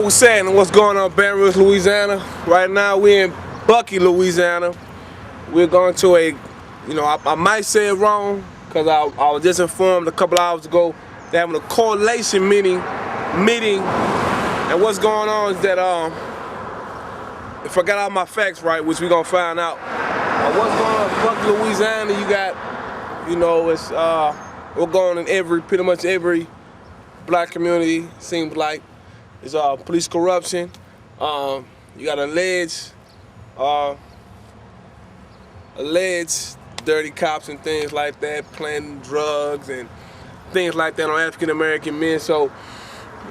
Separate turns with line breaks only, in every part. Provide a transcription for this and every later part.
What's saying? What's going on, Baton Rouge, Louisiana? Right now, we're in Bucky, Louisiana. We're going to I might say it wrong because I was just informed a couple hours ago they're having a correlation meeting. And what's going on is that if I got all my facts right, which we're gonna find out, what's going on in Bucky, Louisiana? You got, it's we're going in pretty much every black community. Seems like. It's police corruption. You got alleged dirty cops and things like that, planting drugs and things like that on African American men. So,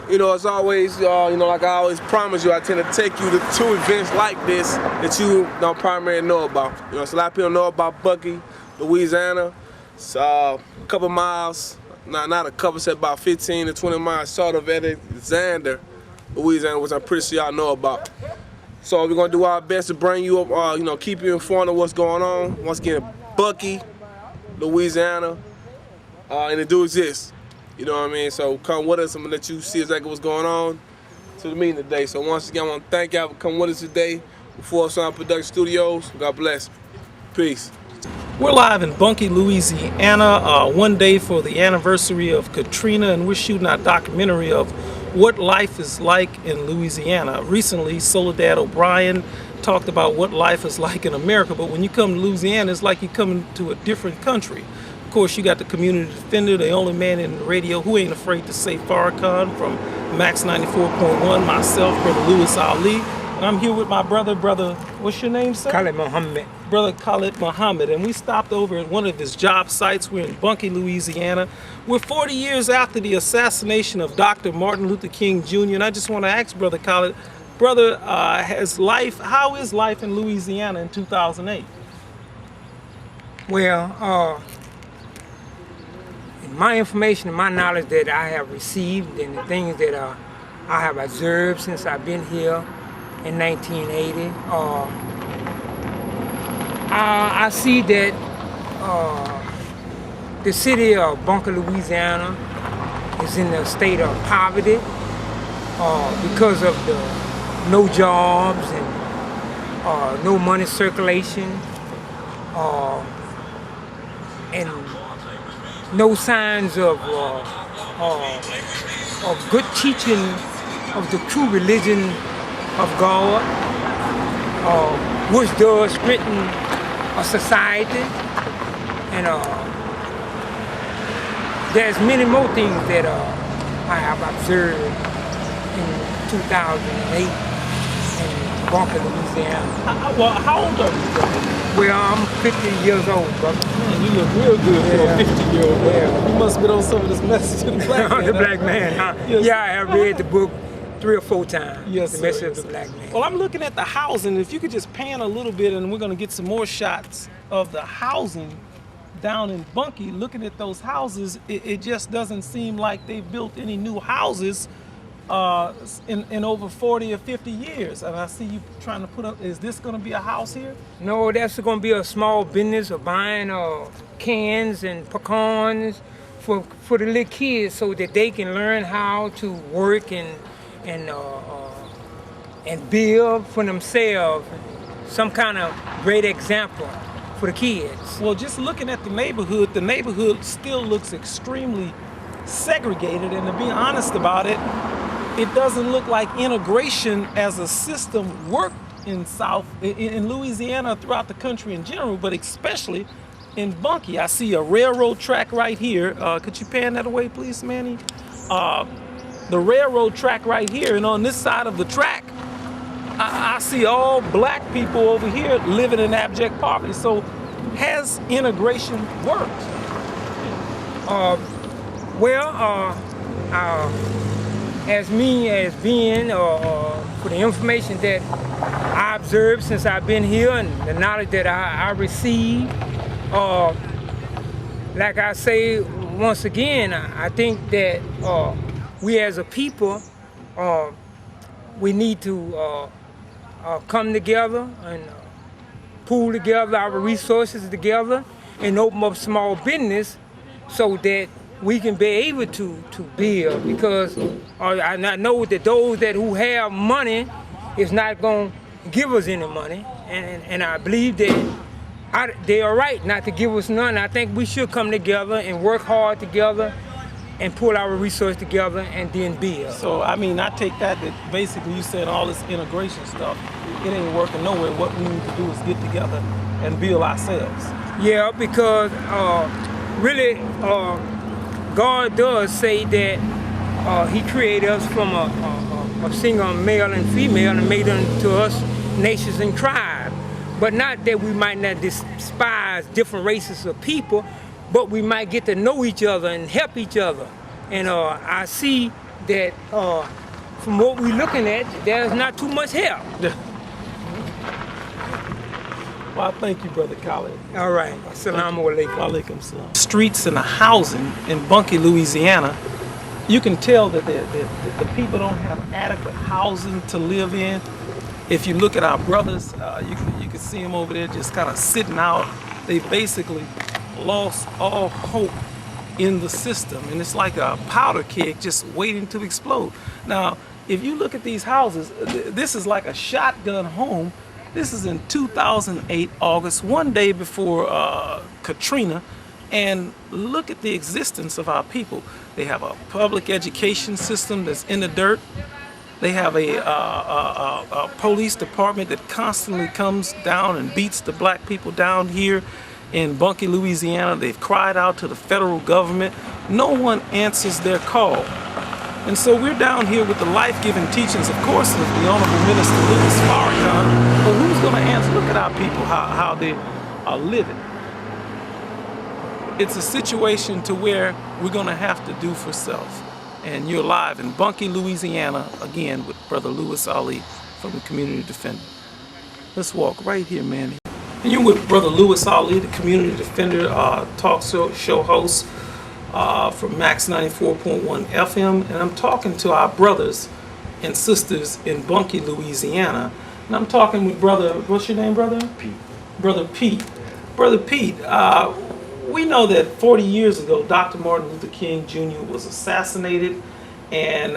it's always, like I always promise you, I tend to take you to two events like this that you don't primarily know about. So a lot of people know about Bucky, Louisiana. It's a couple miles, not a couple, it's about 15 to 20 miles short of Alexander, Louisiana, which I'm pretty sure y'all know about. So we're gonna do our best to bring you up, keep you informed of what's going on. Once again, Bucky, Louisiana, and it do exist. You know what I mean? So come with us and let you see exactly what's going on to the meeting today. So once again, I want to thank y'all for coming with us today before Sound Production Studios. God bless. Peace.
We're live in Bucky, Louisiana, one day for the anniversary of Katrina, and we're shooting our documentary of what life is like in Louisiana. Recently, Soledad O'Brien talked about what life is like in America, but when you come to Louisiana, it's like you're coming to a different country. Of course, you got the community defender, the only man in the radio who ain't afraid to say Farrakhan from Max 94.1, myself, Brother Louis Ali. And I'm here with my brother, what's your name, sir?
Khalid Muhammad.
Brother Khalid Muhammad, and we stopped over at one of his job sites. We're in Bucky, Louisiana. We're 40 years after the assassination of Dr. Martin Luther King Jr., and I just want to ask Brother Khalid, brother, how is life in Louisiana in 2008?
Well, my information and my knowledge that I have received and the things that I have observed since I've been here in 1980, I see that the city of Bucky, Louisiana is in a state of poverty because of the no jobs and no money circulation and no signs of good teaching of the true religion of God, which does strengthen a society, and there's many more things that I have observed in 2008 in Bucky, Louisiana.
Well, how old are you?
Well, I'm 50 years old, brother.
Man, you look real good for a 50-year-old man. You must have been on some of this message to the black man.
The black man, huh?
Yes.
Yeah, I have read the book 3 or 4 times.
Yes,
the
sir,
message
yes,
of the black man.
Well, I'm looking at the housing. If you could just pan a little bit, and we're going to get some more shots of the housing down in Bucky. Looking at those houses, it just doesn't seem like they've built any new houses in over 40 or 50 years. And I see you trying to put up, is this going to be a house here?
No, that's going to be a small business of buying cans and pecans for the little kids so that they can learn how to work and build for themselves, some kind of great example for the kids.
Well, just looking at the neighborhood still looks extremely segregated, and to be honest about it, it doesn't look like integration as a system worked in Louisiana, throughout the country in general, but especially in Bucky. I see a railroad track right here. Could you pan that away, please, Manny? The railroad track right here, and on this side of the track, I see all black people over here living in abject poverty. So has integration worked?
As being for the information that I observed since I've been here and the knowledge that I received, like I say once again, I think that we as a people, we need to come together and pool together our resources together and open up small business so that we can be able to build, because I know that those that who have money is not going to give us any money, and I believe that they are right not to give us none. I think we should come together and work hard together and pull our resources together and then build.
So, I mean, I take that basically you said all this integration stuff, it ain't working nowhere. What we need to do is get together and build ourselves.
Yeah, because really, God does say that He created us from a single male and female and made unto us nations and tribes. But not that we might not despise different races of people, but we might get to know each other and help each other. And I see that from what we're looking at, there's not too much help.
Well, thank you, Brother Khalid.
All right. Assalamu alaikum.
Alaikum salam. Streets and the housing in Bunkie, Louisiana, you can tell that the people don't have adequate housing to live in. If you look at our brothers, you can see them over there just kind of sitting out. They basically lost all hope in the system, and it's like a powder keg just waiting to explode. Now, if you look at these houses, this is like a shotgun home. This is in 2008 August, one day before Katrina, and look at the existence of our people. They have a public education system that's in the dirt. They have a police department that constantly comes down and beats the black people down here in Bunkie, Louisiana. They've cried out to the federal government. No one answers their call. And so we're down here with the life-giving teachings, of course, of the Honorable Minister Louis Farrakhan. But who's going to answer? Look at our people, how they are living. It's a situation to where we're going to have to do for self. And you're live in Bunkie, Louisiana, again with Brother Louis Ali from the Community Defender. Let's walk right here, man. And you're with Brother Louis Ali, the Community Defender talk show host from Max 94.1 FM. And I'm talking to our brothers and sisters in Bunkie, Louisiana. And I'm talking with Brother, what's your name, Brother?
Pete.
Brother Pete. Brother Pete, we know that 40 years ago, Dr. Martin Luther King Jr. was assassinated, and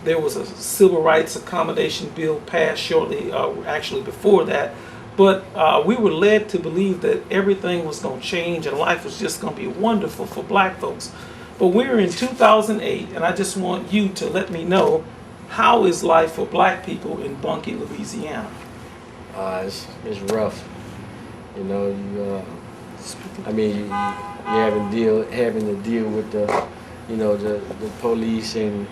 there was a civil rights accommodation bill passed shortly, actually before that. But we were led to believe that everything was going to change and life was just going to be wonderful for black folks. But we're in 2008, and I just want you to let me know, how is life for black people in Bunkie, Louisiana?
It's rough. You know, you having to deal with the police and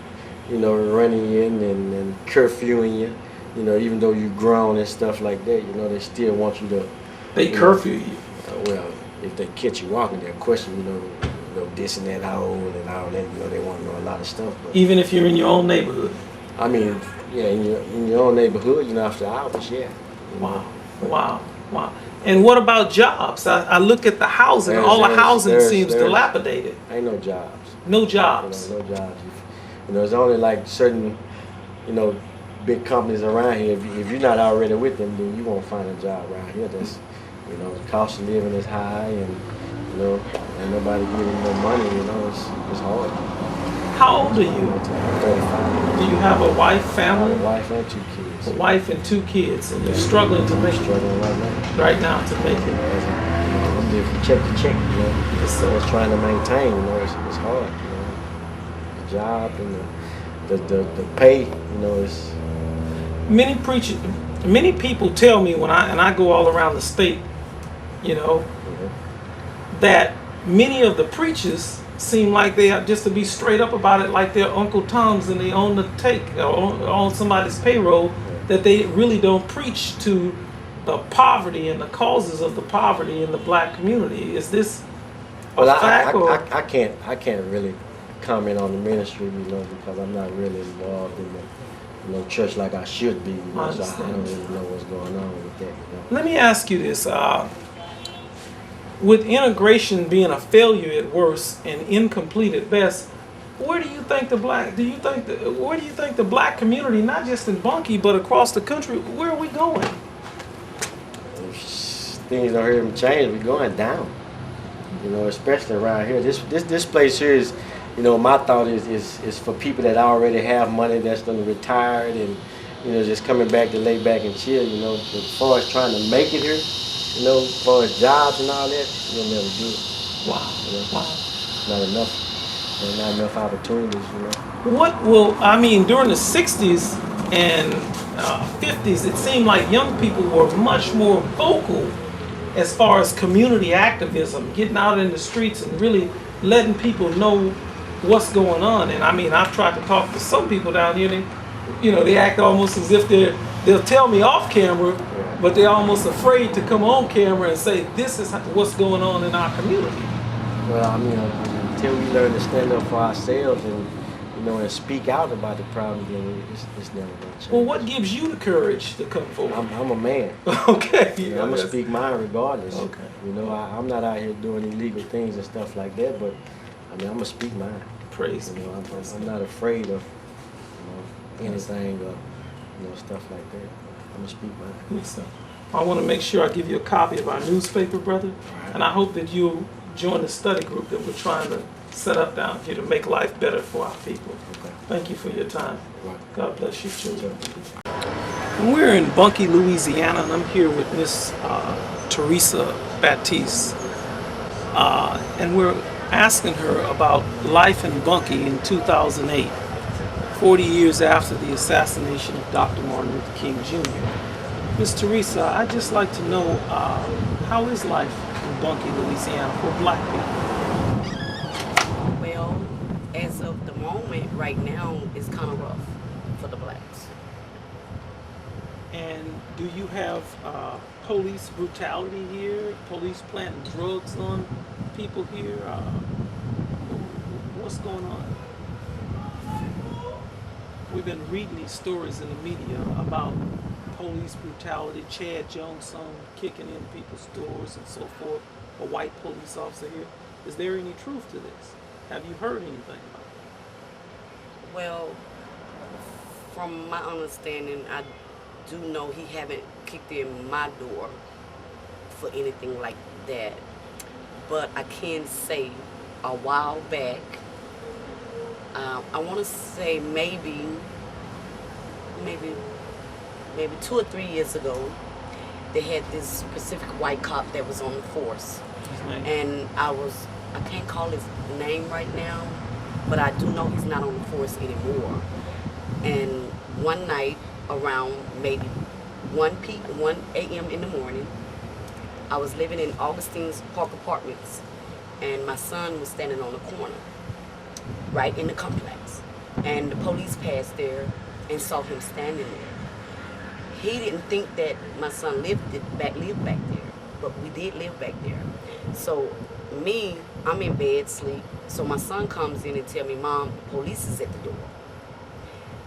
running in and curfewing you. You know, even though you're grown and stuff like that, they still want you to.
They curfew you.
Well, if they catch you walking, they'll question this and that, how old and all that. They want to know a lot of stuff. But,
even if you're in your own neighborhood.
I mean, yeah, in your own neighborhood, after hours, yeah.
Wow. And what about jobs? I look at the housing. All the housing seems dilapidated.
Ain't no jobs.
No jobs.
No jobs. It's only like certain, big companies around here. If you're not already with them, then you won't find a job around here. That's, the cost of living is high, and ain't nobody giving no money. It's hard.
How old are you?
35.
Do you have a wife, family?
A wife and 2 kids.
A wife and 2 kids, and you're struggling to make it.
Struggling right now.
Right now to make it.
I'm living from check to check. So it's trying to maintain. It's hard. The job and the pay. Is.
Many people tell me when I go all around the state, that many of the preachers seem like they are, just to be straight up about it, like they're Uncle Toms and they own the take or on somebody's payroll, that they really don't preach to the poverty and the causes of the poverty in the black community. Is this a fact?
I can't really comment on the ministry, because I'm not really involved in the church like I should be. So I don't really know what's going on with that.
Let me ask you this. With integration being a failure at worst and incomplete at best, where do you think the black community, not just in Bunkie but across the country, where are we going?
If things don't hear them change, we're going down. You know, especially around here. This place here is, you know, my thought is for people that already have money that's done retired and, you know, just coming back to lay back and chill. You know, as far as trying to make it here, you know, as far as jobs and all that, you'll never do it.
Wow.
You know,
Wow.
not enough. There's not enough opportunities. You know.
What will, I mean, during the 60s and 50s, it seemed like young people were much more vocal as far as community activism, getting out in the streets and really letting people know what's going on. And I mean, I've tried to talk to some people down here, and you know, they act almost as if they'll tell me off camera, but they're almost afraid to come on camera and say, this is what's going on in our community.
Well, I mean, until we learn to stand up for ourselves and, you know, and speak out about the problem, then it's never going to change.
Well, what gives you the courage to come forward?
I'm a man.
Okay.
You know, I'm going to speak mine regardless.
Okay.
You know, I'm not out here doing illegal things and stuff like that, but, I mean, I'm going to speak mine.
Praise
You know,
God.
I'm not afraid of, you know, anything or, you know, stuff like that. I'm going to speak mine.
Yes, sir. I want to make sure I give you a copy of our newspaper, brother, and I hope that you'll join the study group that we're trying to set up down here to make life better for our people.
Okay.
Thank you for your time.
Right.
God bless you, children. And we're in Bunkie, Louisiana, and I'm here with Miss Teresa Baptiste, and we're asking her about life in Bunkie in 2008, 40 years after the assassination of Dr. Martin Luther King Jr. Miss Teresa, I'd just like to know, how is life in Bunkie, Louisiana for black people?
Well, as of the moment, right now, it's kind of rough for the blacks.
And do you have police brutality here? Police planting drugs on people here? What's going on? We've been reading these stories in the media about police brutality, Chad Jones' son kicking in people's doors and so forth, a white police officer here. Is there any truth to this? Have you heard anything about it?
Well, from my understanding, I do know he haven't kicked in my door for anything like that. But I can say a while back, I want to say maybe 2 or 3 years ago, they had this specific white cop that was on the force.
His name?
And I can't call his name right now, but I do know he's not on the force anymore. And one night around maybe 1 a.m. in the morning, I was living in Augustine's Park Apartments, and my son was standing on the corner, right in the complex. And the police passed there and saw him standing there. He didn't think that my son lived back there, but we did live back there. So I'm in bed, sleep. So my son comes in and tell me, Mom, the police is at the door.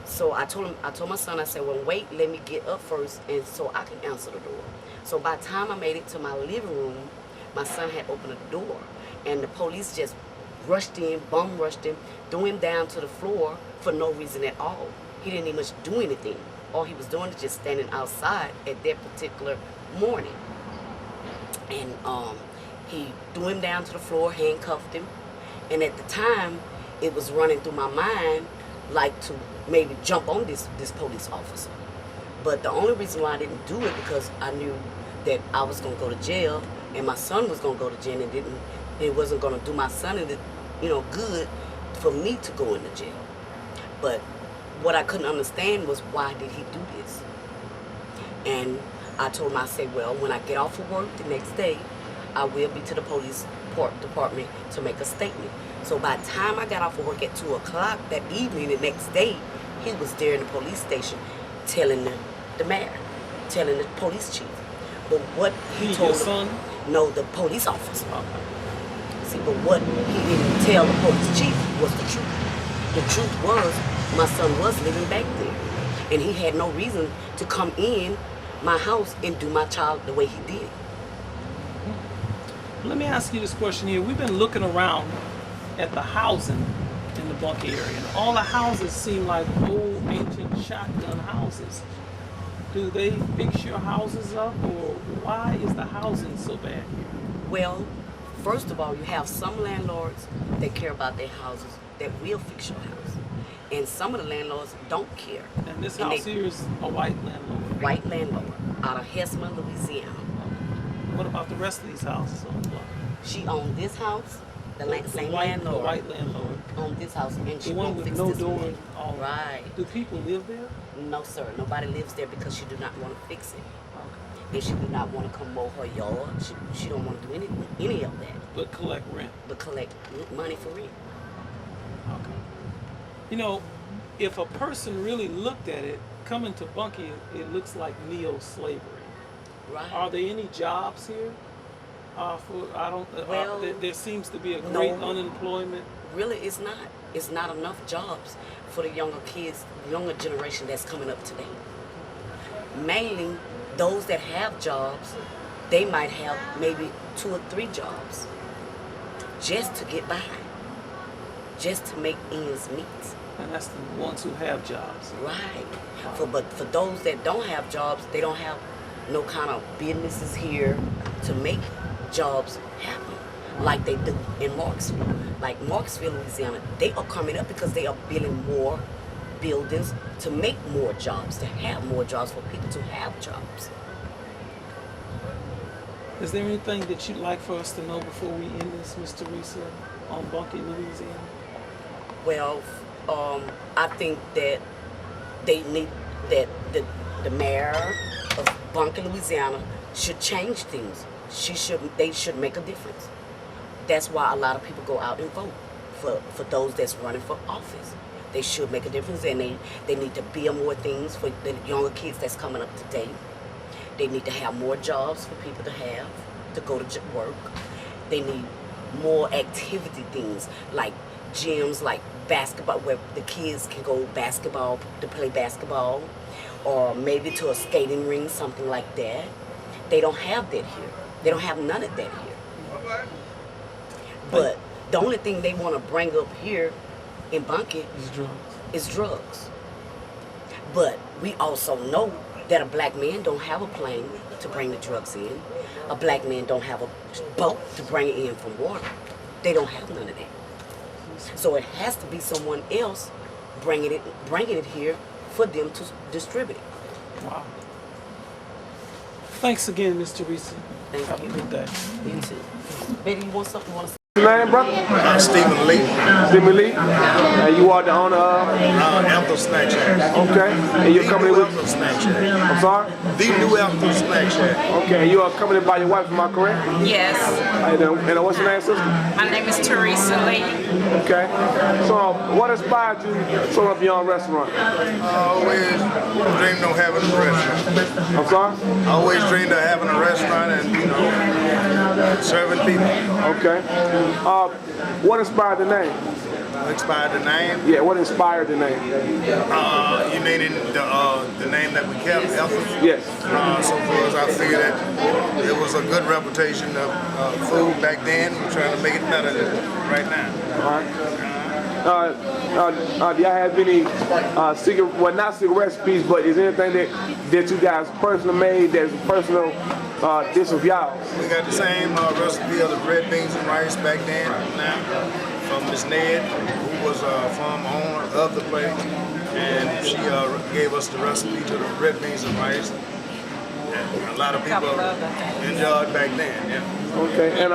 So I told my son, I said, well, wait, let me get up first, and so I can answer the door. So by the time I made it to my living room, my son had opened the door, and the police just rushed in, bum rushed him, threw him down to the floor for no reason at all. He didn't even do anything. All he was doing is just standing outside at that particular morning. And he threw him down to the floor, handcuffed him, and at the time, it was running through my mind like to maybe jump on this police officer. But the only reason why I didn't do it because I knew that I was gonna go to jail and my son was gonna go to jail, and it wasn't gonna do my son any, good for me to go into jail. But what I couldn't understand was, why did he do this? And I told him, I said, well, when I get off of work the next day, I will be to the police department to make a statement. So by the time I got off of work at 2 o'clock that evening, the next day, he was there in the police station telling the mayor, telling the police chief. But what he told
your son?
No, the police officer. See, but what he didn't tell the police chief was the truth. The truth was, my son was living back there, and he had no reason to come in my house and do my child the way he did.
Let me ask you this question here. We've been looking around at the housing in the Bunkie area, and all the houses seem like old, ancient shotgun houses. Do they fix your houses up, or why is the housing so bad here?
Well, First of all, you have some landlords that care about their houses that will fix your house. And some of the landlords don't care.
And this house here is a white landlord.
White landlord out of Hesman, Louisiana.
What about the rest of these houses on the block?
She owned this house, same landlord.
The white landlord.
Owned this house, and she
The one
won't
with
fix
no
this
door.
one.
Oh.
Right.
Do people live there?
No, sir. Nobody lives there because she do not want to fix it.
Okay.
And she do not want to come mow her yard. She don't want to do any of that.
But collect rent.
But collect money for rent.
Okay. You know, if a person really looked at it, coming to Bunkie, it looks like neo-slavery.
Right.
Are there any jobs here?
Well,
there seems to be a great
no.
unemployment.
Really, it's not. It's not enough jobs for the younger kids, younger generation that's coming up today. Mainly, those that have jobs, they might have maybe 2 or 3 jobs just to get by, just to make ends meet.
And that's the ones who have jobs.
Right. But for those that don't have jobs, they don't have no kind of businesses here to make jobs happen like they do in Marksville. Like Marksville, Louisiana, they are coming up because they are building more buildings to make more jobs, to have more jobs for people to have jobs.
Is there anything that you'd like for us to know before we end this, Miss Teresa, on Bunkie, Louisiana?
Well, I think that they need that the mayor of Bunkie, Louisiana, should change things. They should make a difference. That's why a lot of people go out and vote for those that's running for office. They should make a difference, and they need to build more things for the younger kids that's coming up today. They need to have more jobs for people to go to work. They need more activity things like gyms, like basketball, where the kids can go to play basketball, or maybe to a skating ring, something like that. They don't have that here. They don't have none of that here. But the only thing they want to bring up here in Bunkie is drugs. But we also know that a black man don't have a plane to bring the drugs in. A black man don't have a boat to bring it in from water. They don't have none of that. So it has to be someone else bringing it here for them to distribute it.
Wow. Thanks again, Miss Teresa.
Thank
Have
you.
a good day.
You too. Betty, you want something? You want to say?
Your name, brother?
Stephen Lee,
Stephen Lee. And you are the owner of?
Anthem Snack Shack.
Okay. And you're coming with?
Anthem Snack Shack.
I'm sorry?
The new Anthem Snack Shack.
Okay. And you are coming by your wife, am I correct?
Yes,
And what's your name, sister?
my name is Teresa Lee.
Okay. So, what inspired you to open up your own restaurant?
I always dreamed of having a restaurant.
I'm sorry?
I always dreamed of having a restaurant and, serving people.
Okay. What inspired the name?
Inspired the name.
Yeah, what inspired the name?
You meaning the name that we kept, Anthem?
Yes.
So far as I figured that it was a good reputation of food back then. We're trying to make it better right now.
All right. Do y'all have any secret, well, not secret recipes, but is there anything that you guys personally made that's personal dish of y'all?
We got the same recipe of the red beans and rice back then, now, from Miss Ned, who was former owner of the place, and she gave us the recipe to the red beans and rice. And a lot of people enjoyed back then, yeah.
Okay, and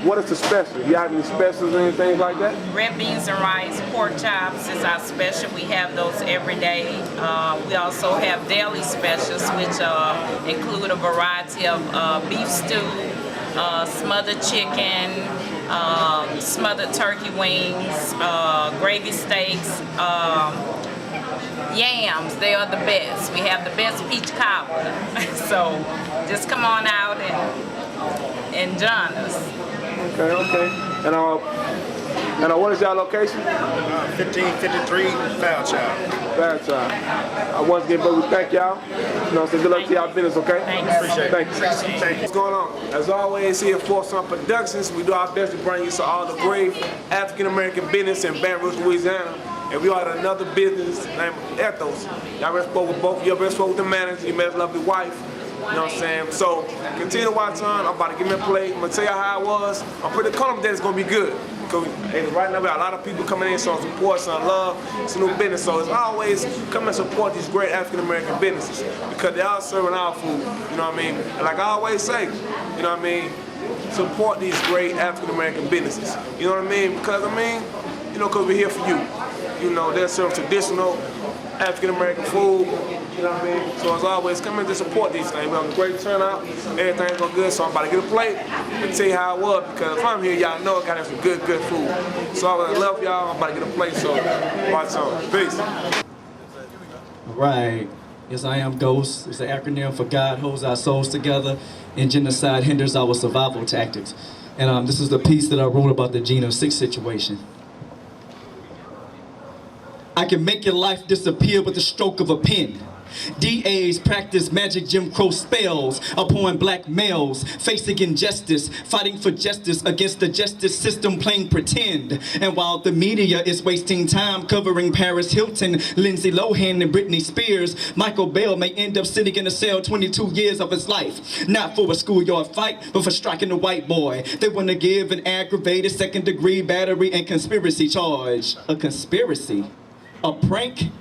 what is the special? You have any specials or anything like that?
Red beans and rice, pork chops is our special. We have those every day. We also have daily specials, which include a variety of beef stew, smothered chicken, smothered turkey wings, gravy steaks, yams. They are the best. We have the best peach cobbler. So just come on out and join us.
Okay. And what is y'all location?
1553 Fairchild.
Fairchild. Once again, brother, thank y'all. So good luck to y'all business, okay?
Thanks.
Thank you. What's going on? As always, here for some productions, we do our best to bring you to all the great African-American business in Baton Rouge, Louisiana. And we are at another business named Ethos. Y'all been spoke with both of you, been spoke with the manager, you met his lovely wife. know what I'm saying? So continue to watch on. I'm about to give me a plate. I'm gonna tell you how it was. I'm pretty confident that it's gonna be good. Because right now we got a lot of people coming in showing support, showing love. It's a new business. So it's always come and support these great African American businesses because they are serving our food. You know what I mean? And like I always say, you know what I mean? Support these great African American businesses. You know what I mean? Because I mean, you know, because we're here for you. You know, they're serving traditional African American food. You know what I mean? So as always, come in to support these things. We have a great turnout. Everything's going good. So I'm about to get a plate and tell you how it was. Because if I'm here, y'all know I got some good food. So I love y'all. I'm about to get a plate. So watch on. Peace.
All right. Yes, I am GHOST. It's an acronym for God holds our souls together and genocide hinders our survival tactics. And this is the piece that I wrote about the Geno 6 situation. I can make your life disappear with the stroke of a pen. DAs practice magic Jim Crow spells upon black males, facing injustice, fighting for justice against the justice system playing pretend. And while the media is wasting time covering Paris Hilton, Lindsay Lohan, and Britney Spears, Michael Bell may end up sitting in a cell 22 years of his life. Not for a schoolyard fight, but for striking a white boy. They want to give an aggravated second-degree battery and conspiracy charge. A conspiracy? A prank?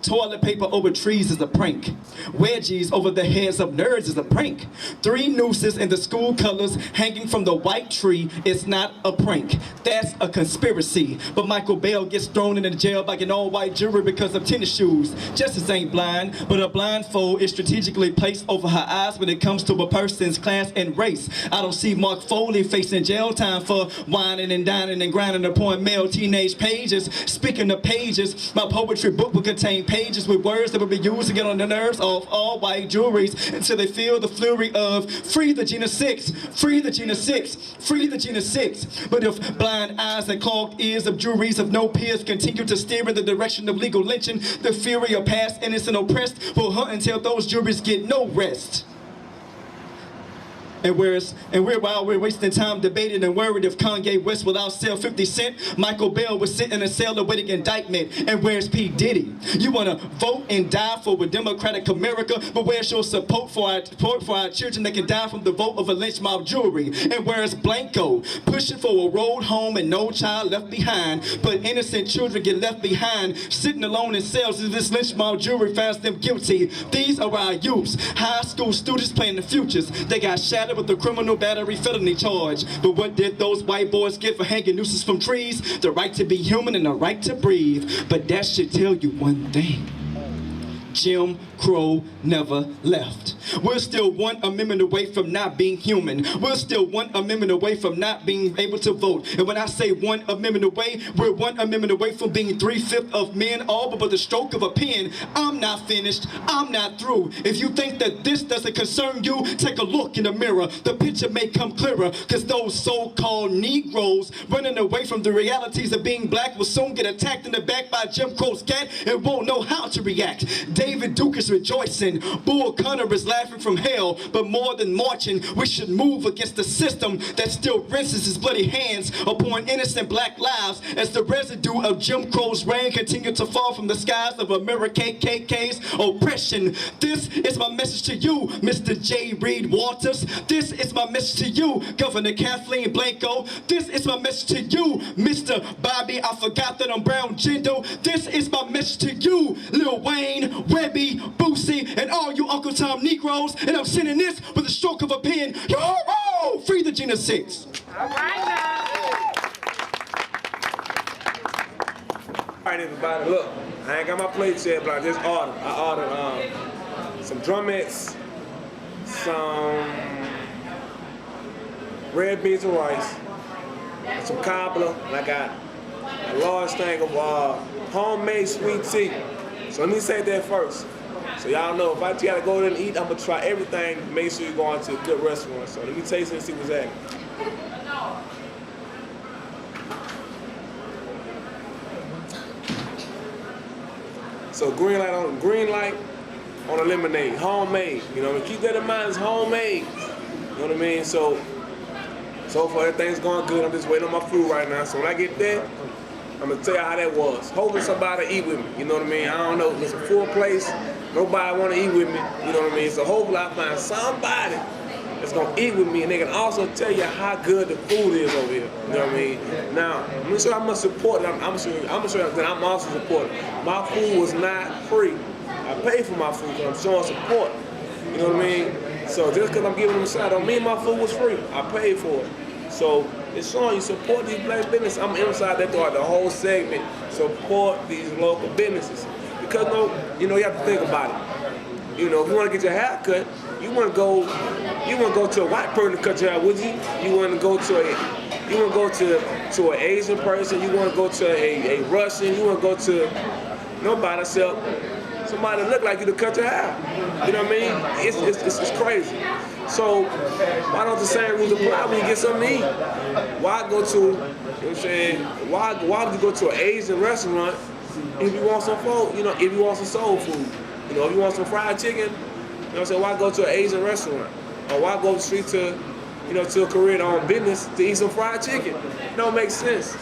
Toilet paper over trees is a prank. Wedgies over the heads of nerds is a prank. 3 nooses in the school colors hanging from the white tree is not a prank. That's a conspiracy. But Michael Bell gets thrown into jail by an all-white jury because of tennis shoes. Justice ain't blind, but a blindfold is strategically placed over her eyes when it comes to a person's class and race. I don't see Mark Foley facing jail time for whining and dining and grinding upon male teenage pages. Speaking of pages, my poetry book will contain pages with words that will be used to get on the nerves of all white juries until they feel the flurry of free the Geno 6, free the Geno 6, free the Geno 6. But if blind eyes and clogged ears of juries of no peers continue to steer in the direction of legal lynching, the fury of past innocent oppressed will hunt until those juries get no rest. And while we're wasting time debating and worried if Kanye West will outsell 50 Cent, Michael Bell was sitting in a cell awaiting indictment. And where's P. Diddy? You want to vote and die for a democratic America, but where's your support for our children that can die from the vote of a lynch mob jury? And where's Blanco? Pushing for a road home and no child left behind, but innocent children get left behind, sitting alone in cells as this lynch mob jury finds them guilty. These are our youths, high school students playing the futures. They got shattered with the criminal battery felony charge. But what did those white boys get for hanging nooses from trees? The right to be human and the right to breathe. But that should tell you one thing: Jim Crow never left. We're still one amendment away from not being human. We're still one amendment away from not being able to vote. And when I say one amendment away, we're one amendment away from being 3/5 of men, all but with the stroke of a pen. I'm not finished. I'm not through. If you think that this doesn't concern you, take a look in the mirror. The picture may come clearer, because those so-called Negroes running away from the realities of being black will soon get attacked in the back by Jim Crow's cat and won't know how to react. David Duke is rejoicing. Bull Connor is laughing from hell. But more than marching, we should move against the system that still rinses his bloody hands upon innocent black lives as the residue of Jim Crow's reign continues to fall from the skies of American KKK's oppression. This is my message to you, Mr. J. Reed Walters. This is my message to you, Governor Kathleen Blanco. This is my message to you, Mr. Bobby, I forgot that I'm brown Jendo. This is my message to you, Lil Wayne, Webby, Boosie, and all you Uncle Tom Negroes. And I'm sending this with a stroke of a pen. Yo, free the Geno 6.
All right, everybody, look, I ain't got my plates yet, but I just ordered. I ordered some drumettes, some red beans and rice, some cobbler, and I got a large thing of homemade sweet tea. So let me say that first. So y'all know, if I gotta go there and eat, I'm gonna try everything, make sure you're going to a good restaurant. So let me taste it and see what's happening. So green light on a lemonade, homemade. You know, keep that in mind, it's homemade. You know what I mean? So far everything's going good. I'm just waiting on my food right now. So when I get there, I'm gonna tell you how that was. Hopefully somebody eat with me. You know what I mean? I don't know if it's a full place. Nobody want to eat with me, you know what I mean? So hopefully I find somebody that's gonna eat with me, and they can also tell you how good the food is over here. You know what I mean? Now, I'm gonna show you how much support. I'm gonna show you that I'm also supporting. My food was not free. I pay for my food, because I'm showing support. You know what I mean? So just because I'm giving them a shot, don't mean my food was free. I paid for it. So it's showing you support these black businesses. I'm inside that throughout the whole segment. Support these local businesses. Because you have to think about it. You know, if you want to get your hair cut, you want to go to a white person to cut your hair, would you? You want to go to an Asian person, you want to go to a Russian, you want to go to nobody except somebody that look like you to cut your hair. You know what I mean? It's crazy. So why don't the same rules apply when you get something to eat? Why go to, you know what I'm saying? Why would you go to an Asian restaurant if you want some food, if you want some soul food? If you want some fried chicken, you know what I'm saying, why go to an Asian restaurant? Or why go straight to a Korean-owned business to eat some fried chicken? It don't make sense.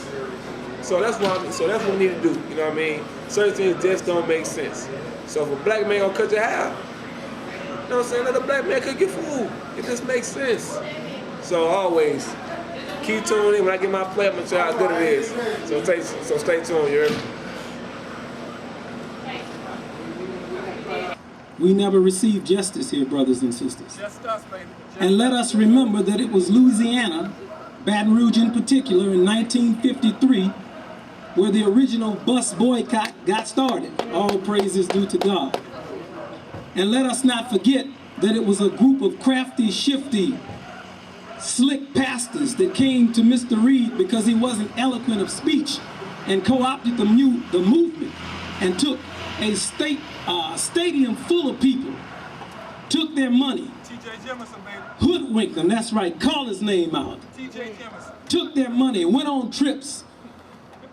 So that's what we need to do, you know what I mean? Certain things just don't make sense. So if a black man gonna cut your hair, you know what I'm saying, let a black man cook your food. It just makes sense. So always, keep tuning in. When I get my play, I'm gonna show you how good it is. So stay tuned, you heard me?
We never received justice here, brothers and sisters.
Just us, baby.
And let us remember that it was Louisiana, Baton Rouge in particular, in 1953, where the original bus boycott got started. All praise is due to God. And let us not forget that it was a group of crafty, shifty, slick pastors that came to Mr. Reed because he wasn't eloquent of speech and co-opted the movement and took a stadium full of people, took their money, hoodwinked them, that's right, call his name out, took their money, went on trips,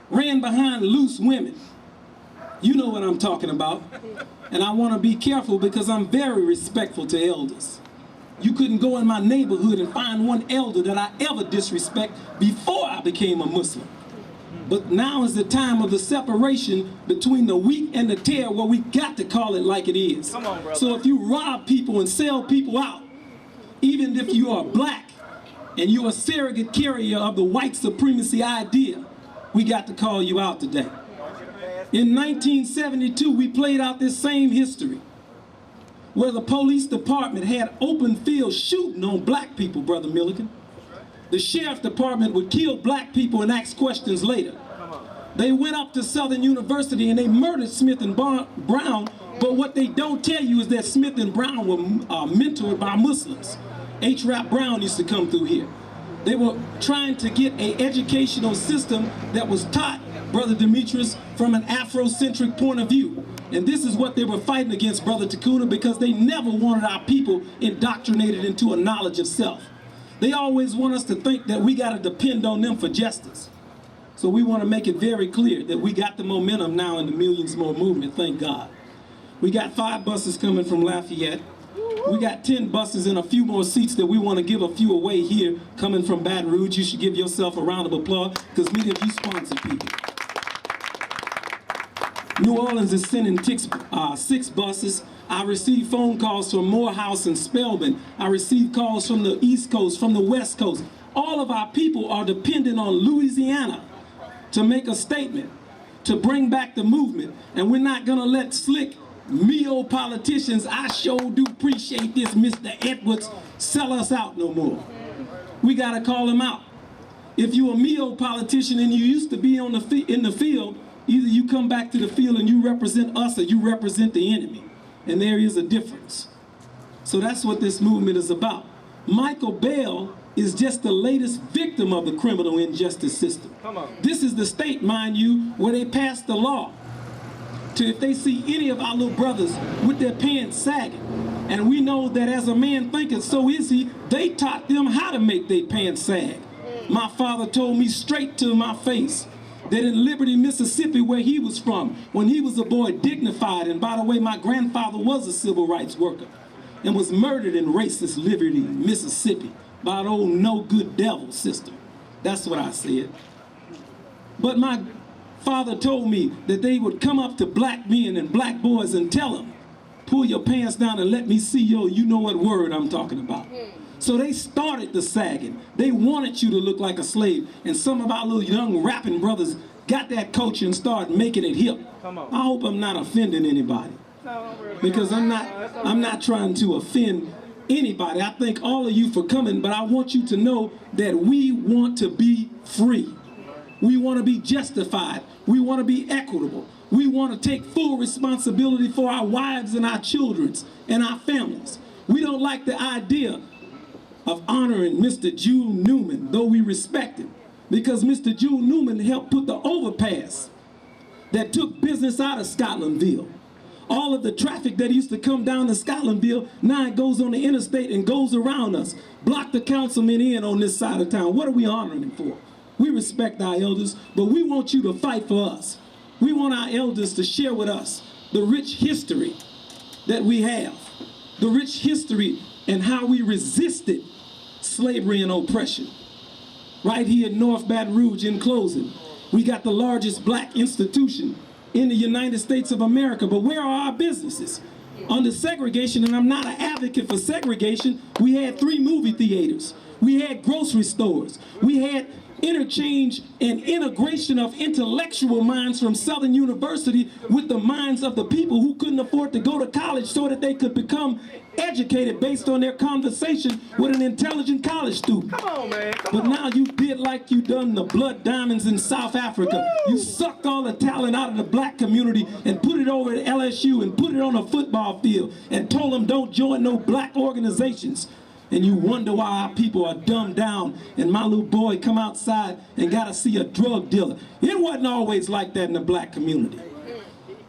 ran behind loose women. You know what I'm talking about. And I want to be careful because I'm very respectful to elders. You couldn't go in my neighborhood and find one elder that I ever disrespect before I became a Muslim. But now is the time of the separation between the wheat and the tare, where we got to call it like it is.
Come on, brother.
So if you rob people and sell people out, even if you are black and you're a surrogate carrier of the white supremacy idea, we got to call you out today. In 1972, we played out this same history where the police department had open field shooting on black people, Brother Milligan. The sheriff department would kill black people and ask questions later. They went up to Southern University and they murdered Smith and Brown, but what they don't tell you is that Smith and Brown were mentored by Muslims. H. Rap Brown used to come through here. They were trying to get an educational system that was taught, Brother Demetrius, from an Afrocentric point of view. And this is what they were fighting against, Brother Takuna, because they never wanted our people indoctrinated into a knowledge of self. They always want us to think that we got to depend on them for justice. So we want to make it very clear that we got the momentum now in the Millions More movement, thank God. We got 5 buses coming from Lafayette. We got 10 buses and a few more seats that we want to give a few away here coming from Baton Rouge. You should give yourself a round of applause because many of you sponsor people. New Orleans is sending 6 buses. I received phone calls from Morehouse and Spelman. I received calls from the East Coast, from the West Coast. All of our people are dependent on Louisiana to make a statement, to bring back the movement. And we're not gonna let slick Mio politicians, I sure do appreciate this, Mr. Edwards, sell us out no more. We gotta call them out. If you're a Mio politician and you used to be in the field, either you come back to the field and you represent us or you represent the enemy. And there is a difference. So that's what this movement is about. Michael Bell is just the latest victim of the criminal injustice system.
Come on.
This is the state, mind you, where they passed the law to, if they see any of our little brothers with their pants sagging, and we know that as a man thinketh, so is he, they taught them how to make their pants sag. My father told me straight to my face that in Liberty, Mississippi, where he was from, when he was a boy, dignified, and by the way, my grandfather was a civil rights worker and was murdered in racist Liberty, Mississippi, by the old no-good devil system. That's what I said. But my father told me that they would come up to black men and black boys and tell them, pull your pants down and let me see you know what word I'm talking about. So they started the sagging. They wanted you to look like a slave. And some of our little young rapping brothers got that culture and started making it hip. I hope I'm not offending anybody. Because I'm not trying to offend anybody. I thank all of you for coming, but I want you to know that we want to be free. We want to be justified. We want to be equitable. We want to take full responsibility for our wives and our children and our families. We don't like the idea of honoring Mr. Jewel Newman, though we respect him, because Mr. Jewel Newman helped put the overpass that took business out of Scotlandville. All of the traffic that used to come down to Scotlandville, now it goes on the interstate and goes around us. Block the councilman in on this side of town. What are we honoring him for? We respect our elders, but we want you to fight for us. We want our elders to share with us the rich history that we have, the rich history and how we resisted slavery and oppression. Right here in North Baton Rouge, in closing, we got the largest black institution in the United States of America, but where are our businesses? Under segregation, and I'm not an advocate for segregation, we had 3 movie theaters, we had grocery stores, we had interchange and integration of intellectual minds from Southern University with the minds of the people who couldn't afford to go to college so that they could become educated based on their conversation with an intelligent college student.
Come on, man.
But now you did like you done the Blood Diamonds in South Africa. You sucked all the talent out of the black community and put it over at LSU and put it on a football field and told them don't join no black organizations. And you wonder why our people are dumbed down and my little boy come outside and gotta see a drug dealer. It wasn't always like that in the black community.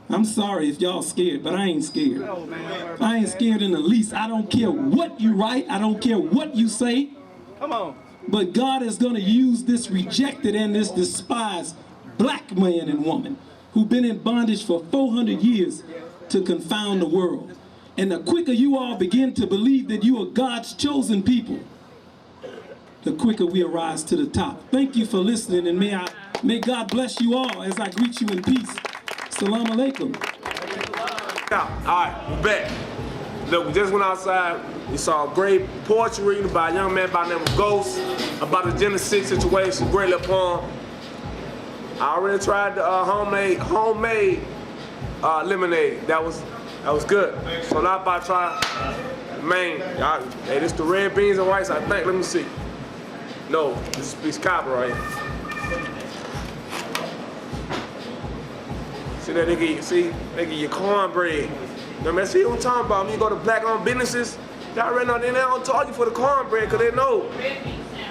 I'm sorry if y'all scared, but I ain't scared. I ain't scared in the least. I don't care what you write. I don't care what you say.
Come on.
But God is gonna use this rejected and this despised black man and woman who've been in bondage for 400 years to confound the world. And the quicker you all begin to believe that you are God's chosen people, the quicker we arise to the top. Thank you for listening, and may God bless you all as I greet you in peace. Salam alaikum.
All right, we're back. Look, we just went outside. We saw a great poetry reading by a young man by the name of Ghost about the Gen 6 situation, great little poem. I already tried the homemade lemonade. That was good. So now I'm about to try main. Hey, this the red beans and rice, I think. Let me see. No, this is copper right here. See that they give you cornbread. You know, man, see what I'm talking about? When you go to black-owned businesses, they already know they don't charge you for the cornbread because they know.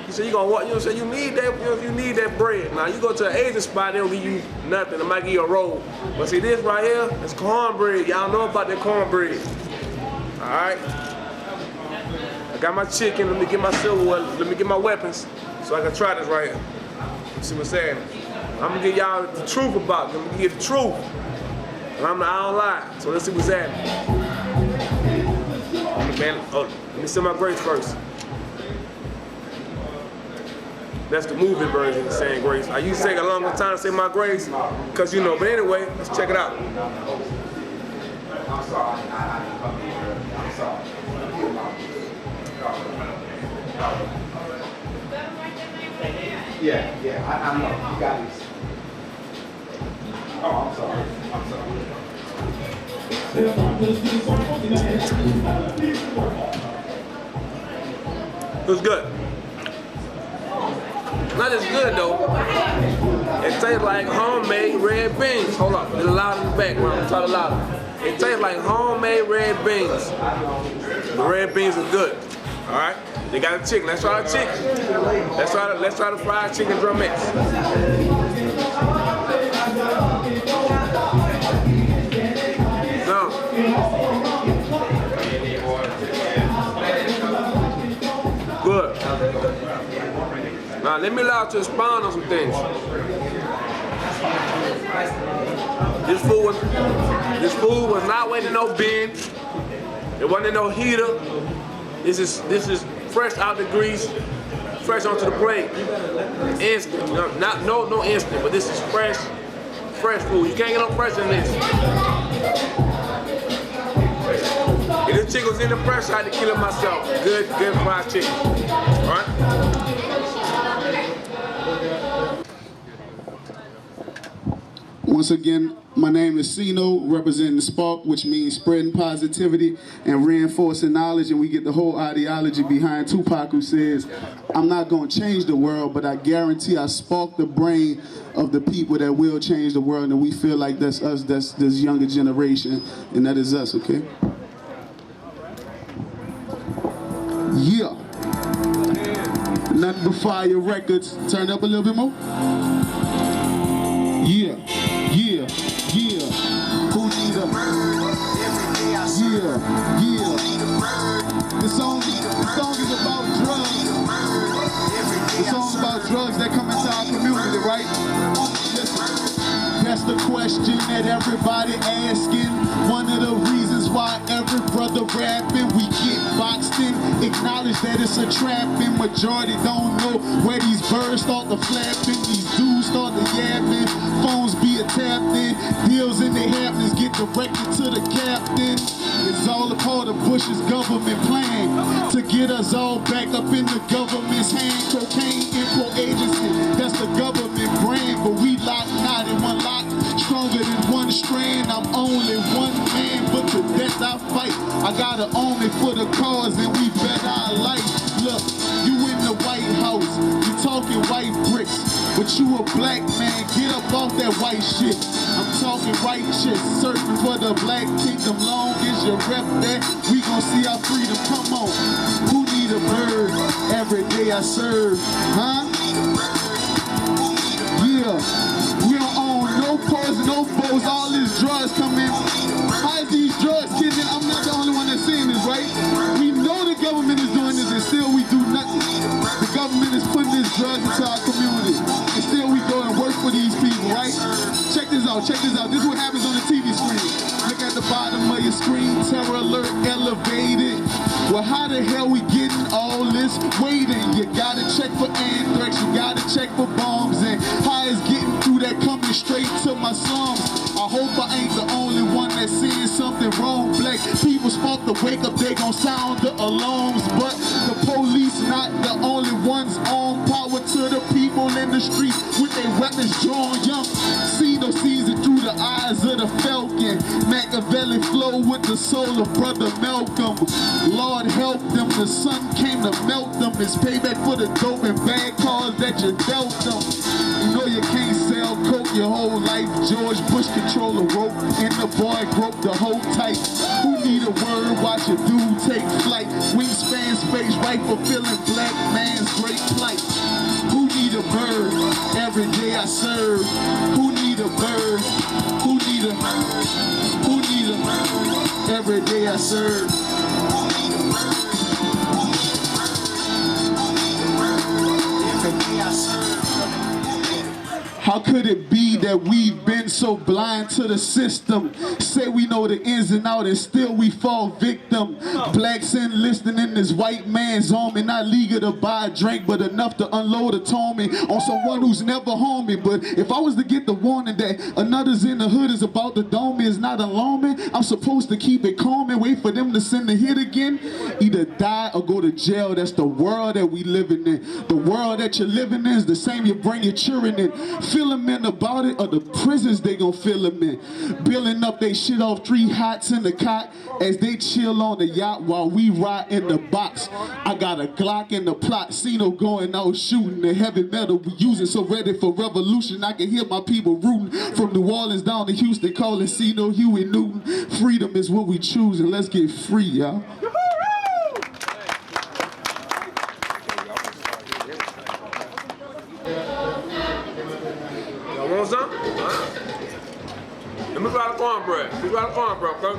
You say you gonna what? You know, say you need that. You need that bread. Now you go to an Asian spot, they don't give you nothing. They might give you a roll. But see this right here, it's cornbread. Y'all know about that cornbread. All right. I got my chicken. Let me get my silverware. Let me get my weapons so I can try this right here. See what I'm saying? I'm gonna give y'all the truth about it. I'm gonna give you the truth. And I don't lie. So let's see what's happening. Let me say my grace first. That's the movie version of saying grace. I used to take a long time to say my grace, because you know, but anyway, let's check it out. I'm sorry. I'm sorry. Yeah, I know. You got this. Oh, I'm sorry. It was good. Not as good though. It tastes like homemade red beans. Hold up, it's loud in the background. I'm talking louder. It tastes like homemade red beans. The red beans are good. All right. They got a chicken. Let's try the chicken. Let's try the fried chicken drumettes. No. Good. Now let me allow you to expound on some things. This food was not waiting in no bin. It wasn't in no heater. This is fresh out the grease, fresh onto the plate. Instant. No instant, but this is fresh food. You can't get no fresh in this. chicken was in the fresh, I had to kill it myself. Good fried chicken. All right?
Once again, my name is Sino, representing the Spark, which means spreading positivity and reinforcing knowledge, and we get the whole ideology behind Tupac, who says, I'm not going to change the world, but I guarantee I spark the brain of the people that will change the world, and we feel like that's us, that's this younger generation, and that is us, okay? Yeah. Nothing but fire records. Turn up a little bit more. Yeah, yeah, yeah. Who need a yeah, yeah. The song is about drugs. The song about drugs that come into our community, right? Listen. That's the question that everybody asking. One of the reasons why every brother rapping, we get boxed in. Acknowledge that it's a trapping. Majority don't know where these birds start to flapping. These dudes start to yapping. Phones be tapped in. Deals in their happenings get directed to the captain. It's all a part of Bush's government plan to get us all back up in the government's hand. Cocaine import agency, that's the government brand, but we locked not in one lock, stronger than one strand. I'm only one man, but to death I fight. I got an army for the cause, and we bet our life. Look, you in the White House, you talking white bricks, but you a black man. Get up off that white shit. I'm talking righteous, searching for the black kingdom. Long as you rep that, we gon' see our freedom. Come on, who need a bird? Every day I serve, huh? Yeah, we don't own no poison, no bows. All these drugs come in. How is these drugs killing? I'm not the only one that's saying this, right? We know the government is doing this, and still we do nothing. The government is putting these drugs into our community, and still we go and work for these people, right? Check this out, check this out. This is what happens on the TV screen. Look at the bottom of your screen, terror alert elevated. Well, how the hell we getting all this waiting? You gotta check for anthrax, you gotta check for bombs, and how it's getting through that coming straight to my slums. I hope I ain't the only one that's seeing something wrong. Black people spark to wake up, they gon' sound the alarms, but the police not the only ones on. Power to the people in the streets with their weapons drawn. Young Cena sees it through the eyes of the falcon. Machiavelli flow with the soul of brother Malcolm. Lord help them, the sun came to melt them. It's payback for the dope and bad cars that you dealt them. You know you can't sell coke your whole life. George Bush control the rope, and the boy broke the whole tight. Who need a word? Watch a dude take flight. Wingspan space right, fulfilling black man's great plight. Who need a bird? Every day I serve. Who need a bird? Who need a? Who need a? Every day I serve. Every day I serve. How could it be that we've been so blind to the system? Say we know the ins and outs and still we fall victim. Blacks enlisting in this white man's army, not legal to buy a drink, but enough to unload a Tommy on someone who's never harmed me. But if I was to get the warning that another's in the hood is about to dome me, is not alarming, I'm supposed to keep it calm and wait for them to send the hit again. Either die or go to jail. That's the world that we living in. The world that you're living in is the same you bring your children in. Fill them in about it, or the prisons they gon' fill them in. Billing up they shit off 3 hots in the cot as they chill on the yacht while we ride in the box. I got a Glock in the plot, Cino going out shooting the heavy metal we using, so ready for revolution. I can hear my people rooting from New Orleans down to Houston, calling Cino Huey Newton. Freedom is what we choose, and let's get free, y'all.
Y'all want some? Let me try the cornbread. Let me try the cornbread, okay?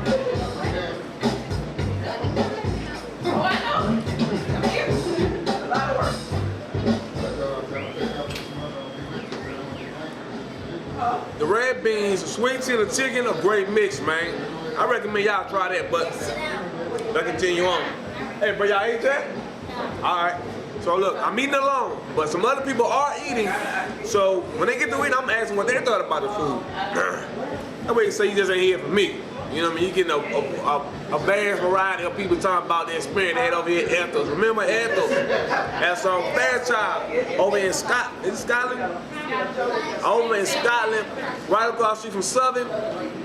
The red beans, the sweet tea, and the chicken, a great mix, man. I recommend y'all try that, but let's continue on. Hey, bro, y'all ate that? All right. So look, I'm eating alone, but some other people are eating. So when they get to eat, I'm asking what they thought about the food. That way you say you just ain't here for me. You know what I mean? You getting a vast variety of people talking about the experience they had over here at Ethos. Remember Ethos? That's Fairchild over in Scotland. Is it Scotland? Over in Scotland, right across the street from Southern.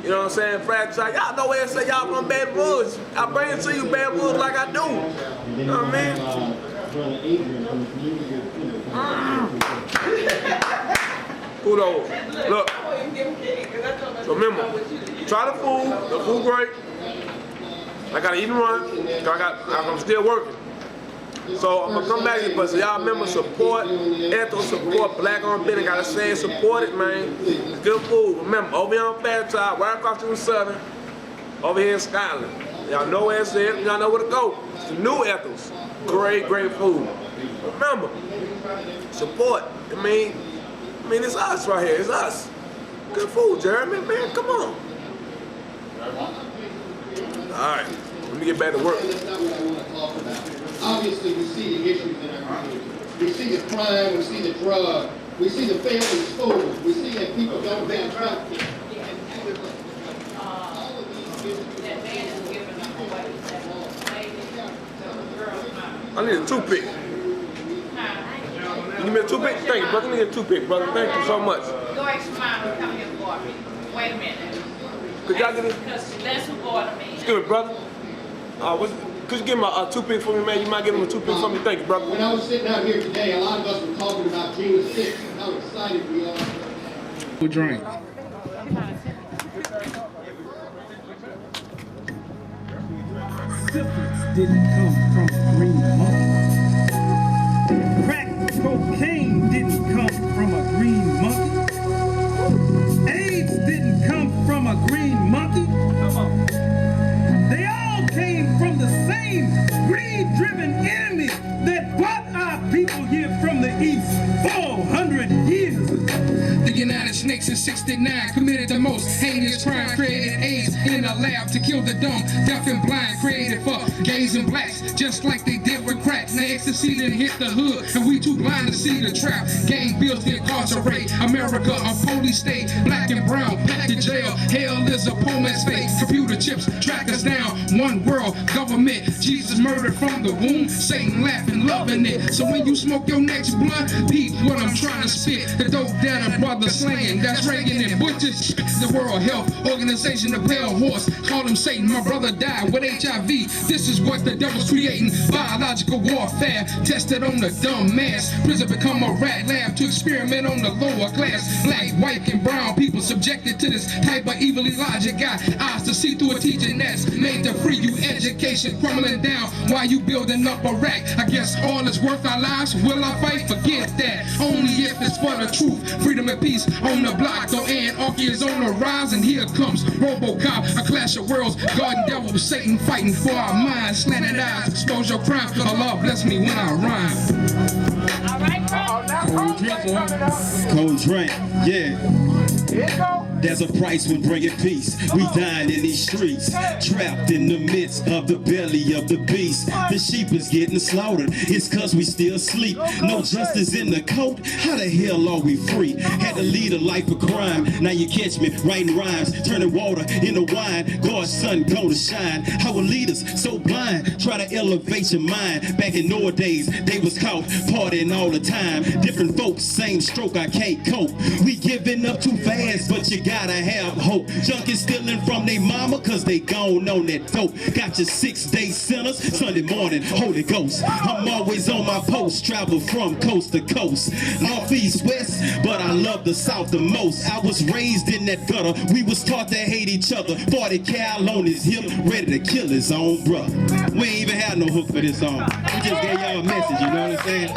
You know what I'm saying? Fairchild. Y'all know where I say y'all from Baton Rouge. I bring it to you, Baton Rouge, like I do. You know what I mean? Kudos. Look. So remember, try the food great. I gotta eat and run, I'm still working. So I'm gonna come back here, but so y'all remember, support Ethos, support Black owned business. Gotta say support it, man. It's good food. Remember, over here on Fairchild, right across from Southern, over here in Scotland. Y'all know where it's at, y'all know where to go. It's the new Ethos. Great food. Remember, support. I mean, it's us right here, it's us. Good food, Jeremy, man, come on. All right, let me get back to work.
Obviously, we see the issues in our community. We see the crime, we see the drug, we see the failing schools, we see that people don't have trafficking.
I need a toothpick. You give me a toothpick? Thank you, brother. I need a toothpick, brother. Thank you so much.
Go ask your mom to come here for me. Wait a minute.
Could y'all get it?
Because that's who bought me.
Excuse me, brother. Could you give him a toothpick for me, man? You might give him a toothpick for me. Thank you, brother.
When I was sitting out here today, a lot of us were talking about June 6th and how excited we are.
Good drink.
Syphilis didn't come from a green monkey. Crack cocaine didn't come from a green monkey. AIDS didn't come from a green monkey. Come on. They all came from the same greed-driven enemy that brought our people here from the east 400 years ago.
The United States in '69 committed the most heinous crime, created AIDS in a lab to kill the dumb, deaf and blind, created for gays and blacks, just like they did with crack. Now ecstasy didn't hit the hood, and we too blind to see the trap. Gang bills to incarcerate America, a police state, black and brown, packed to jail. Hell is a poor man's fate. Computer chips track us down. One world government. Jesus murdered from the womb. Satan laughing, loving it. So when you smoke your next blunt, peep what I'm trying to spit. The dope down and brother slaying. That's Reagan and Bush's. The World Health Organization, the pale horse. Call him Satan. My brother died with HIV. This is what the devil's creating. Biological warfare tested on the dumb mass. Prison become a rat lab to experiment on the lower class. Black, white, and brown people subjected to this type of evil logic. Got eyes to see through a teaching that's made to free you. Education crumbling down while you building up a rack. I guess all is worth our lives. Will I fight? Forget that. Only if it's for the truth. Freedom and peace on the block. Though anarchy is on the rise, and here comes RoboCop, a clash of worlds. God and devil, Satan fighting for our minds. Slanted eyes, expose your crime. Allah bless me when I rhyme.
All right, bro.
Cold drink, yeah. There's a price when bringing peace. We dying in these streets, trapped in the midst of the belly of the beast. The sheep is getting slaughtered. It's cause we still sleep. No justice in the court. How the hell are we free? Had to lead a life of crime. Now you catch me writing rhymes, turning water into wine. God's sun gonna shine. Our leaders so blind. Try to elevate your mind. Back in our days, they was caught partying all the time. Different folks, same stroke, I can't cope. We giving up too fast, but you gotta have hope. Junkies stealing from they mama, cause they gone on that dope. Got your 6-day sinners, Sunday morning, Holy Ghost. I'm always on my post, travel from coast to coast. North, east, west, but I love the south the most. I was raised in that gutter, we was taught to hate each other. 40 cal on his hip, ready to kill his own brother. We ain't even had no hook for this song. We just gave y'all a message, you know what I'm saying?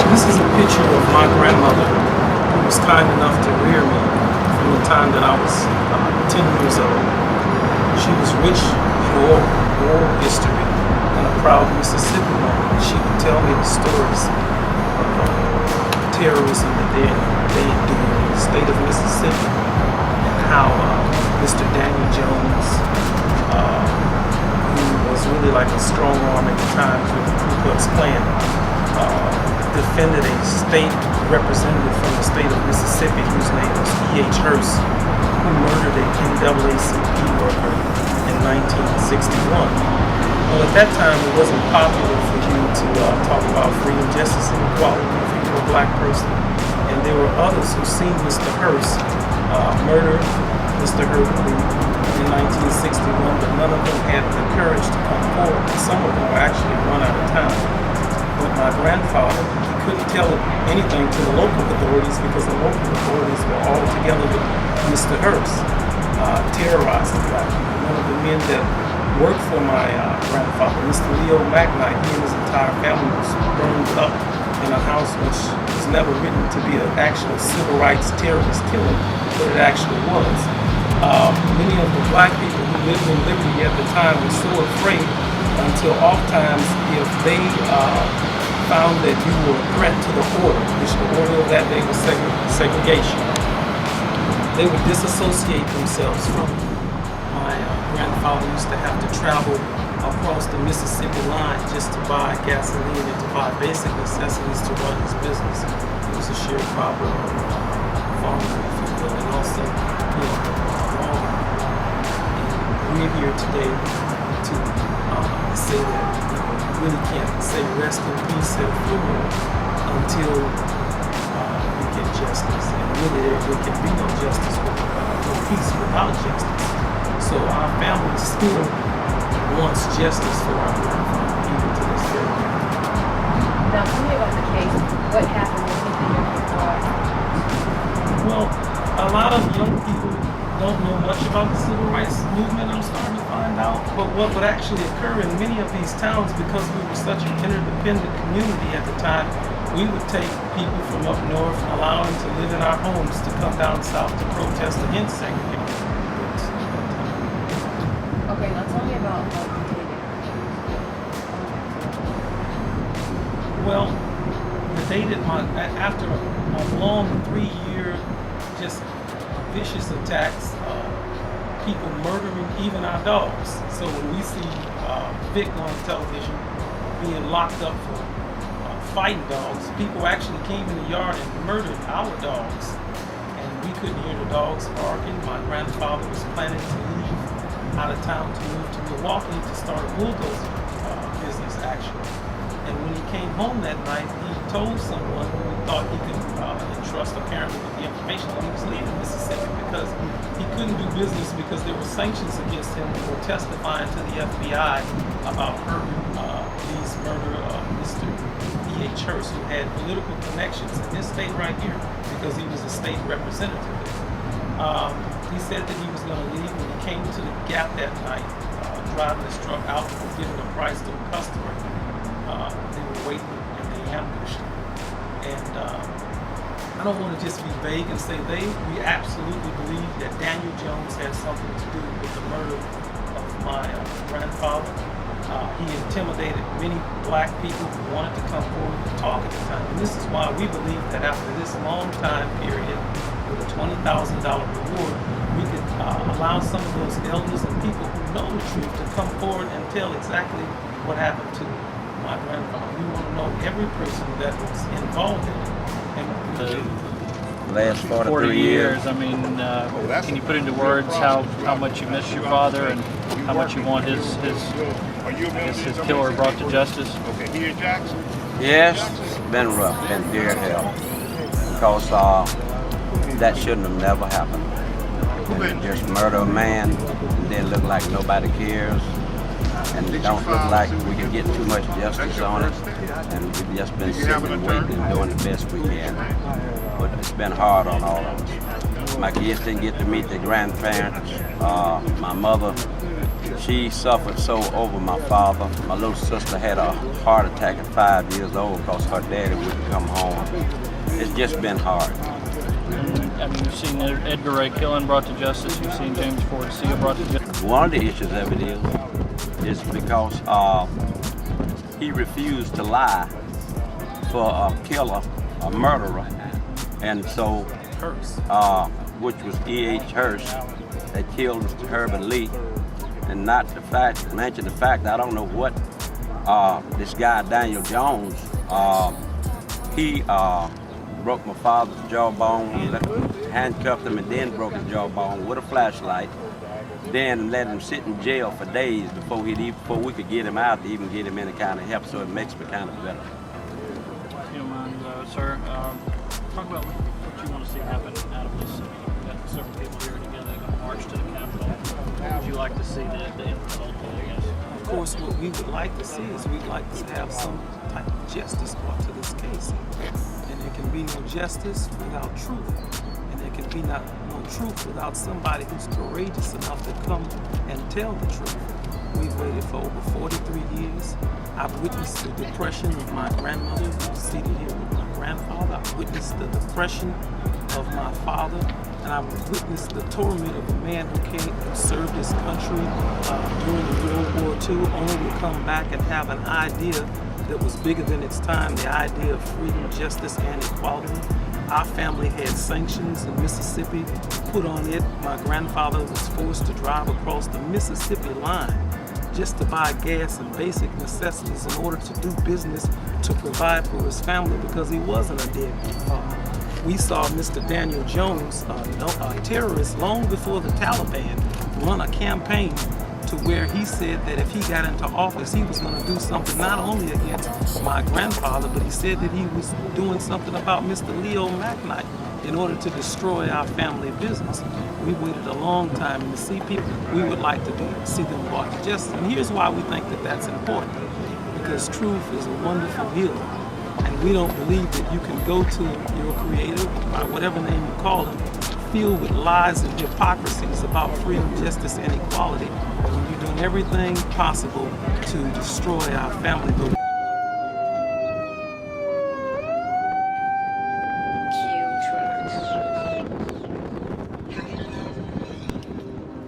This is a picture of my grandmother, who was kind enough to rear me from the time that I was 10 years old. She was rich in oral history and a proud Mississippi woman. She would tell me the stories of terrorism that they endured in the state of Mississippi, and how Mr. Daniel Jones, who was really like a strong arm at the time, Klux Klan defended a state representative from the state of Mississippi whose name was E.H. Hearst, who murdered a NAACP worker in 1961. Well, at that time, it wasn't popular for you to talk about freedom, justice, and equality if you were a black person. And there were others who seen Mr. Hearst murder Mr. Hearst in 1961, but none of them had the courage to come forward. Some of them were actually run out of town. But my grandfather, he couldn't tell anything to the local authorities because the local authorities were all together with Mr. Hearst, terrorizing black people. One of the men that worked for my grandfather, Mr. Leo McKnight, he and his entire family was burned up in a house which was never written to be an actual civil rights terrorist killing, but it actually was. Many of the black people who lived in Liberty at the time were so afraid until oftentimes if they found that you were a threat to the order, which the order of that day was segregation, they would disassociate themselves from it. My grandfather used to have to travel across the Mississippi line just to buy gasoline and to buy basic necessities to run his business. He was a sharecropper, farmer, if you will, and also, you know, we're here today to say that we really can't say rest in peace at a funeral until we get justice. And really there can be no justice, no peace without justice. So our family still wants justice for our grandfather, even to this day.
Now tell me about the case. What happened with him and your father?
Well, a lot of young people don't know much about the civil rights movement, I'm starting to find out. But what would actually occur in many of these towns, because we were such an interdependent community at the time, we would take people from up north and allow them to live in our homes to come down south to protest against segregation.
Okay, now tell me about
Well, the day that after a long 3-year just vicious attacks, people murdering even our dogs. So when we see Vic on television being locked up for fighting dogs, people actually came in the yard and murdered our dogs. And we couldn't hear the dogs barking. My grandfather was planning to leave out of town to move to Milwaukee to start a bulldozer business actually. And when he came home that night, he told someone who he thought he could entrust apparently with the information that he was leaving Mississippi because he couldn't do business because there were sanctions against him for testifying to the FBI about Lee's murder of Mr. E.H. Hearst, who had political connections in this state right here because he was a state representative. He said that he was going to leave when he came to the Gap that night, driving his truck out and giving a price to a customer. They were waiting and they ambushed him. And I don't want to just be vague and say we absolutely believe that Daniel Jones had something to do with the murder of my grandfather. He intimidated many black people who wanted to come forward and talk at the time. And this is why we believe that after this long time period, with a $20,000 reward, we could allow some of those elders and people who know the truth to come forward and tell exactly what happened to my grandfather. We want to know every person that was involved in it. And
last
40 years. I mean, can you put into words how much you miss your father and how much you want his killer brought to justice?
Yes, it's been rough, been dear hell, because that shouldn't have never happened. And just murder a man and then look like nobody cares, and it don't look like we can get too much justice on it, and we've just been sitting and waiting and doing the best we can. But it's been hard on all of us. My kids didn't get to meet their grandparents. My mother, she suffered so over my father. My little sister had a heart attack at 5 years old because her daddy wouldn't come home. It's just been hard.
I mean, you've seen Edgar Ray Killen brought to justice. You've seen James Ford Seal brought to justice.
One of the issues of it is because he refused to lie for a killer, a murderer, and so which was E.H. Hearst that killed Mr. Herbert Lee, and not the fact, mention the fact, I don't know what this guy Daniel Jones, he broke my father's jawbone, handcuffed him, and then broke his jawbone with a flashlight. Then let him sit in jail for days before we could get him out to even get him any kind of help. So it makes me kind of better.
If you don't mind, sir, talk about what you want to see happen out of this. We've got several people here together that are going to march to the Capitol. What would you like to see the end result be, I guess?
Of course, what we would like to see is we'd like to have some type of justice brought to this case. And there can be no justice without truth. And there can be no truth without somebody who's courageous enough to come and tell the truth. We've waited for over 43 years. I've witnessed the depression of my grandmother, who's seated here with my grandfather. I've witnessed the depression of my father. And I've witnessed the torment of a man who served his country during World War II, only to come back and have an idea that was bigger than its time, the idea of freedom, justice, and equality. Our family had sanctions in Mississippi put on it. My grandfather was forced to drive across the Mississippi line just to buy gas and basic necessities in order to do business to provide for his family because he wasn't a deadbeat father. We saw Mr. Daniel Jones, a terrorist, long before the Taliban, run a campaign to where he said that if he got into office, he was going to do something not only against my grandfather, but he said that he was doing something about Mr. Leo McKnight in order to destroy our family business. We waited a long time, and to see people, we would like to see them brought to justice. And here's why we think that that's important. Because truth is a wonderful healer. And we don't believe that you can go to your creator, by whatever name you call him, filled with lies and hypocrisies about freedom, justice, and equality, when you're doing everything possible to destroy our family.
Could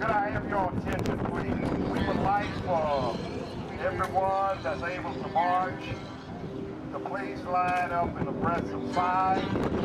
I have your attention, please? We would like for everyone that's able to march to please line up in abreast of 5.